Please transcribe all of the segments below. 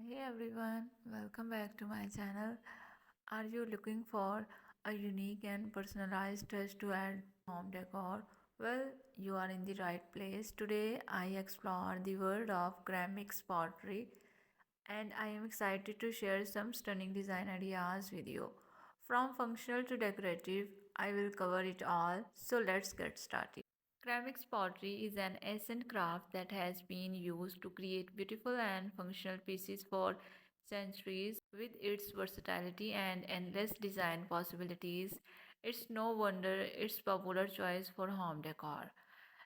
Hey everyone, welcome back to my channel. Are you looking for a unique and personalized touch to add home decor? Well, you are in the right place. Today I explore the world of ceramics pottery and I am excited to share some stunning design ideas with you. From functional to decorative, I will cover it all. So let's get started. Ceramics pottery is an ancient craft that has been used to create beautiful and functional pieces for centuries. With its versatility and endless design possibilities, it's no wonder it's popular choice for home decor.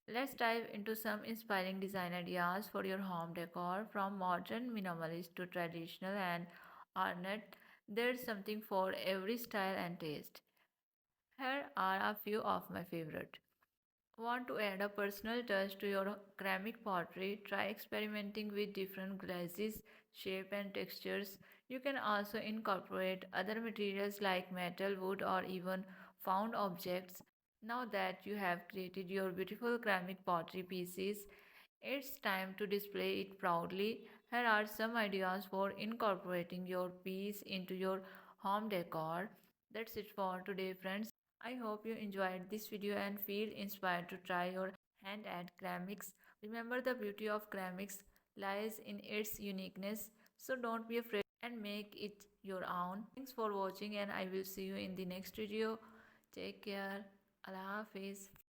Let's dive into some inspiring design ideas for your home decor from modern minimalist to traditional and ornate. There's something for every style and taste. Here are a few of my favorite. Want to add a personal touch to your ceramic pottery? Try experimenting with different glazes, shape and textures. You can also incorporate other materials like metal, wood or even found objects. Now that you have created your beautiful ceramic pottery pieces, it's time to display it proudly. Here are some ideas for incorporating your piece into your home decor. That's it for today, friends. I hope you enjoyed this video and feel inspired to try your hand at ceramics. Remember, the beauty of ceramics lies in its uniqueness, so don't be afraid and make it your own. Thanks for watching, and I will see you in the next video. Take care. Allah Hafiz.